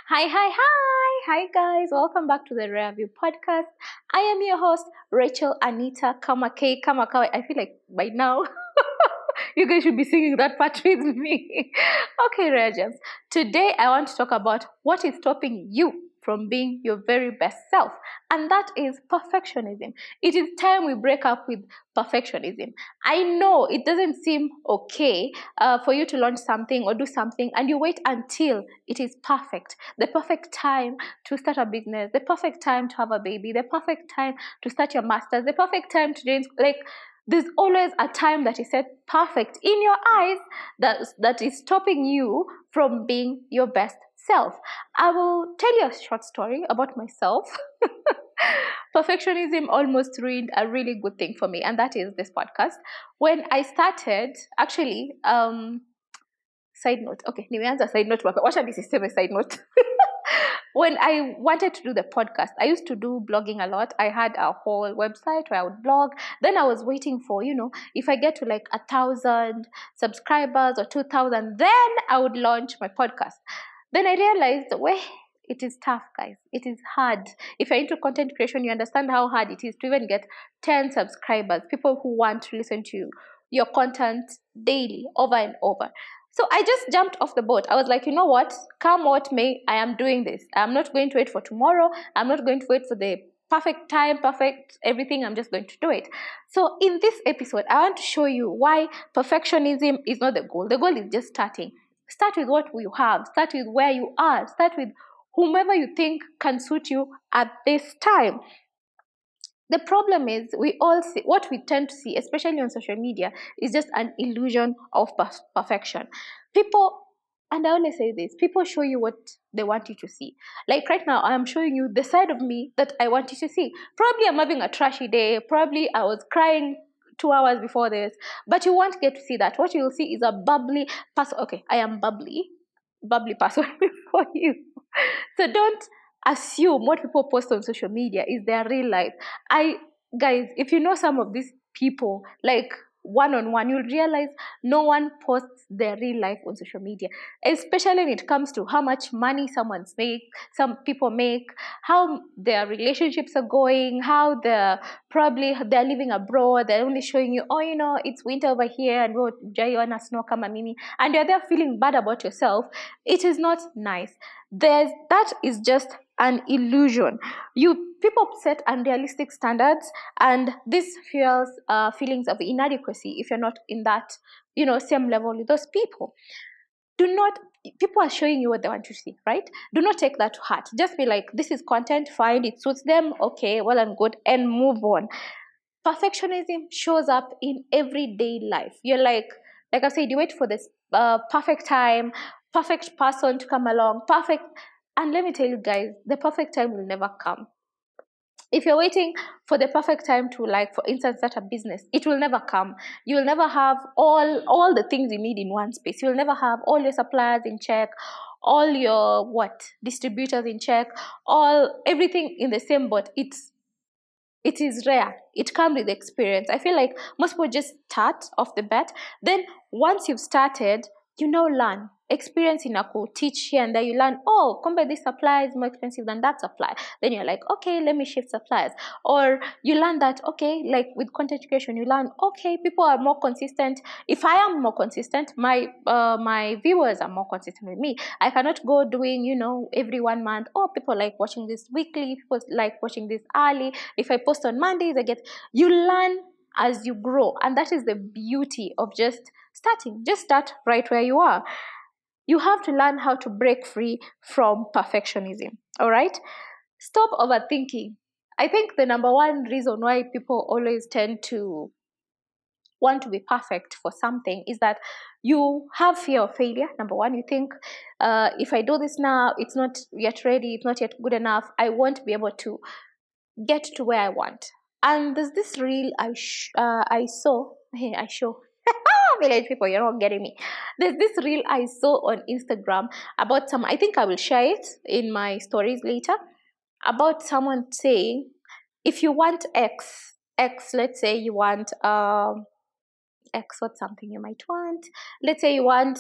Hi, guys. Welcome back to the Review Podcast. I am your host, Rachel Anita Kamake Kamakawa. I feel like by now you guys should be singing that part with me. Okay, Regents. Today I want to talk about what is stopping you from being your very best self, and that is perfectionism. It is time we break up with perfectionism. I know it doesn't seem okay for you to launch something or do something and you wait until it is perfect. The perfect time to start a business, the perfect time to have a baby, the perfect time to start your master's, the perfect time to join, like, there's always a time that is set perfect in your eyes that is stopping you from being your best self. I will tell you a short story about myself. Perfectionism almost ruined a really good thing for me, and that is this podcast. When I started, actually, side note. Okay, nimeanza side note. Wacha nisiseme side note. When I wanted to do the podcast, I used to do blogging a lot. I had a whole website where I would blog. Then I was waiting for, if I get to like 1,000 subscribers or 2,000, then I would launch my podcast. Then I realized, well, it is tough, guys. It is hard. If you're into content creation, you understand how hard it is to even get 10 subscribers, people who want to listen to your content daily, over and over. So I just jumped off the boat. I was like, you know what? Come what may, I am doing this. I'm not going to wait for tomorrow. I'm not going to wait for the perfect time, perfect everything. I'm just going to do it. So in this episode, I want to show you why perfectionism is not the goal. The goal is just starting. Start with what you have. Start with where you are. Start with whomever you think can suit you at this time. The problem is we all see what we tend to see, especially on social media, is just an illusion of perfection. People, and I always say this, people show you what they want you to see. Like right now, I am showing you the side of me that I want you to see. Probably I'm having a trashy day. Probably I was crying 2 hours before this, but you won't get to see that. What you'll see is a bubbly person. Okay, I am bubbly person for you. So don't assume what people post on social media is their real life. Guys, if you know some of these people, like one on one, you'll realize no one posts their real life on social media, especially when it comes to how much money some people make, how their relationships are going, how they're living abroad. They're only showing you, oh, it's winter over here and we're jaiona snow kama mimi, and you're there feeling bad about yourself. It is not nice. That is just an illusion. People set unrealistic standards, and this fuels feelings of inadequacy if you're not in that same level with those people. Do not People are showing you what they want to see, right? Do not take that to heart. Just be like, this is content, fine, it suits them, okay, well and good, and move on. Perfectionism shows up in everyday life. You're like I said, you wait for this perfect time, perfect person to come along, perfect. And let me tell you guys, the perfect time will never come. If you're waiting for the perfect time to, like, for instance, start a business, it will never come. You'll never have all the things you need in one space. You'll never have all your suppliers in check, all your distributors in check, all everything in the same boat. It is rare. It comes with experience. I feel like most people just start off the bat. Then once you've started, you now learn. Experience in a teach here and there. You learn, oh, compare this supply is more expensive than that supply. Then you're like, okay, let me shift suppliers. Or you learn that, okay, like with content creation, you learn, okay, people are more consistent. If I am more consistent, my viewers are more consistent with me. I cannot go doing, every 1 month. Oh, people like watching this weekly. People like watching this early. If I post on Mondays, you learn as you grow. And that is the beauty of just starting. Just start right where you are. You have to learn how to break free from perfectionism. All right? Stop overthinking. I think the number one reason why people always tend to want to be perfect for something is that you have fear of failure. Number one, you think, if I do this now, it's not yet ready, it's not yet good enough, I won't be able to get to where I want. And there's this reel I saw. Hey, I show. Village people, you're not getting me. There's this reel I saw on Instagram about I think I will share it in my stories later, about someone saying, if you want X, let's say you want X, what's something you might want? Let's say you want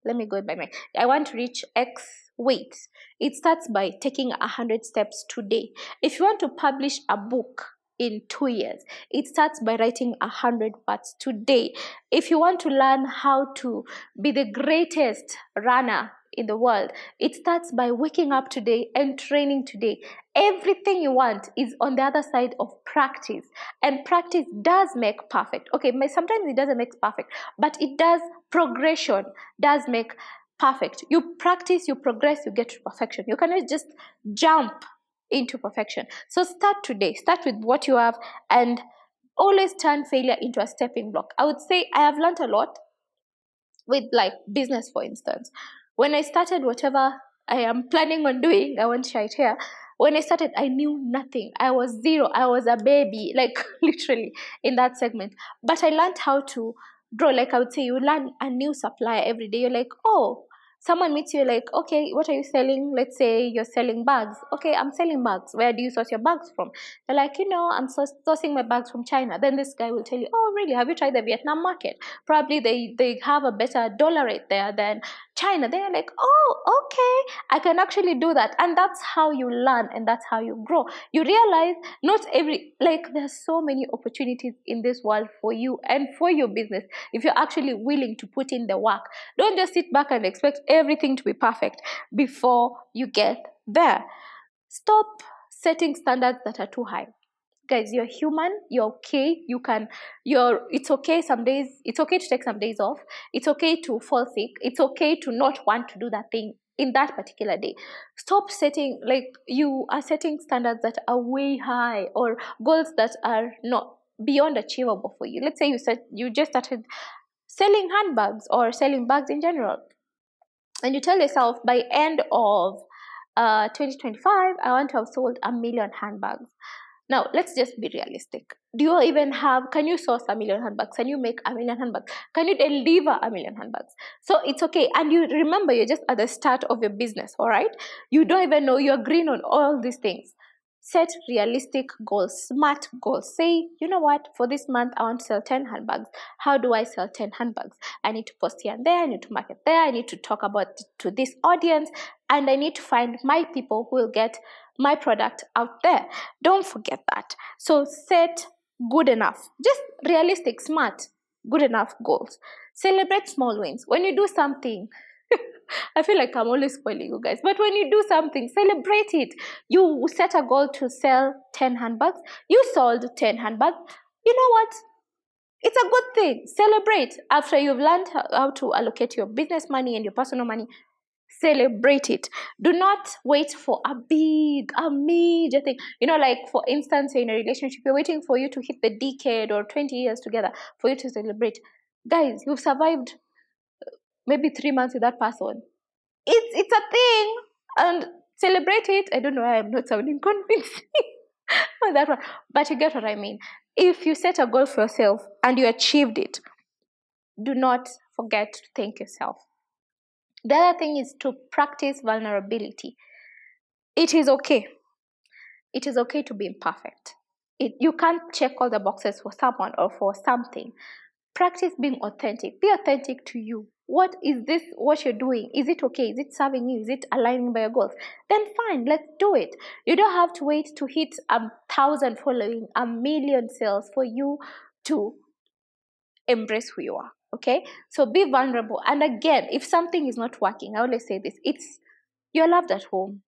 let me go by my, I want to reach X weight. It starts by taking 100 steps today. If you want to publish a book in 2 years, it starts by writing 100 words today. If you want to learn how to be the greatest runner in the world, it starts by waking up today and training today. Everything you want is on the other side of practice, and practice does make perfect. Okay, sometimes it doesn't make perfect, but it does. Progression does make perfect. You practice, you progress, you get to perfection. You cannot just jump into perfection. So start today. Start with what you have, and always turn failure into a stepping block. I would say I have learned a lot with like business, for instance. When I started whatever I am planning on doing, I won't share it here. When I started, I knew nothing. I was zero. I was a baby, like literally in that segment. But I learned how to grow. Like I would say, you learn a new supplier every day. You're like, oh, someone meets you like, okay, what are you selling? Let's say you're selling bags. Okay, I'm selling bags. Where do you source your bags from? They're like, I'm sourcing my bags from China. Then this guy will tell you, oh, really? Have you tried the Vietnam market? Probably they have a better dollar rate there than China. They're like, oh, okay, I can actually do that. And that's how you learn, and that's how you grow. You realize there's so many opportunities in this world for you and for your business if you're actually willing to put in the work. Don't just sit back and expect everything to be perfect before you get there. Stop setting standards that are too high. Guys, you're human, you're okay, it's okay some days, it's okay to take some days off, it's okay to fall sick, it's okay to not want to do that thing in that particular day. Stop setting, you are setting standards that are way high, or goals that are not beyond achievable for you. Let's say you just started selling handbags or selling bags in general, and you tell yourself by end of 2025 I want to have sold 1 million handbags. Now, let's just be realistic. Can you source 1 million handbags? Can you make 1 million handbags? Can you deliver 1 million handbags? So it's okay. And you remember, you're just at the start of your business, all right? You don't even know, you're green on all these things. Set realistic goals, smart goals. Say, you know what, for this month, I want to sell 10 handbags. How do I sell 10 handbags? I need to post here and there. I need to market there. I need to talk about it to this audience. And I need to find my people who will get my product out there. Don't forget that. So set good enough, just realistic, smart, good enough goals. Celebrate small wins. When you do something, I feel like I'm always spoiling you guys, but when you do something, celebrate it. You set a goal to sell 10 handbags. You sold 10 handbags. You know what? It's a good thing. Celebrate. After you've learned how to allocate your business money and your personal money, celebrate it. Do not wait for a major thing. Like for instance, in a relationship, you're waiting for you to hit the decade or 20 years together for you to celebrate. Guys, you've survived maybe 3 months with that person. It's a thing, and celebrate it. I don't know why I'm not sounding convincing on that one, but you get what I mean. If you set a goal for yourself and you achieved it, do not forget to thank yourself. The other thing is to practice vulnerability. It is okay. It is okay to be imperfect. You can't check all the boxes for someone or for something. Practice being authentic. Be authentic to you. What you're doing? Is it okay? Is it serving you? Is it aligning by your goals? Then fine, let's do it. You don't have to wait to hit 1,000 following, 1 million sales for you to embrace who you are. Okay, so be vulnerable. And again, if something is not working, I always say this, you're loved at home.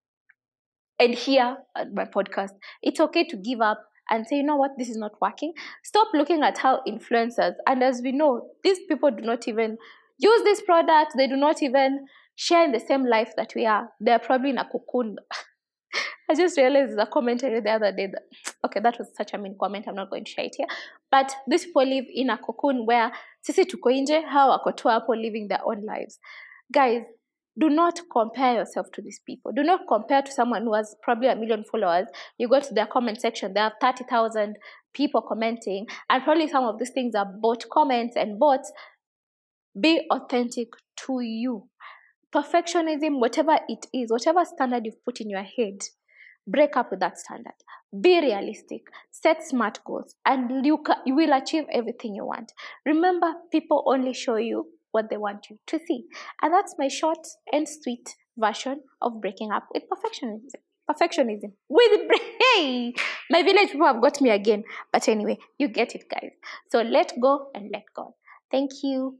And here at my podcast, it's okay to give up and say, you know what, this is not working. Stop looking at how influencers, and as we know, these people do not even use this product, they do not even share in the same life that we are. They're probably in a cocoon. I just realized the commentary the other day okay, that was such a mean comment, I'm not going to share it here. But these people live in a cocoon where sisi tuko nje, hao wako tu hapo living their own lives. Guys, do not compare yourself to these people. Do not compare to someone who has probably 1 million followers. You go to their comment section, they have 30,000 people commenting, and probably some of these things are bot comments and bots. Be authentic to you. Perfectionism, whatever it is, whatever standard you've put in your head, break up with that standard. Be realistic. Set smart goals, and you will achieve everything you want. Remember, people only show you what they want you to see. And that's my short and sweet version of breaking up with perfectionism. Perfectionism. Hey, my village people have got me again. But anyway, you get it, guys. So let go and let God. Thank you.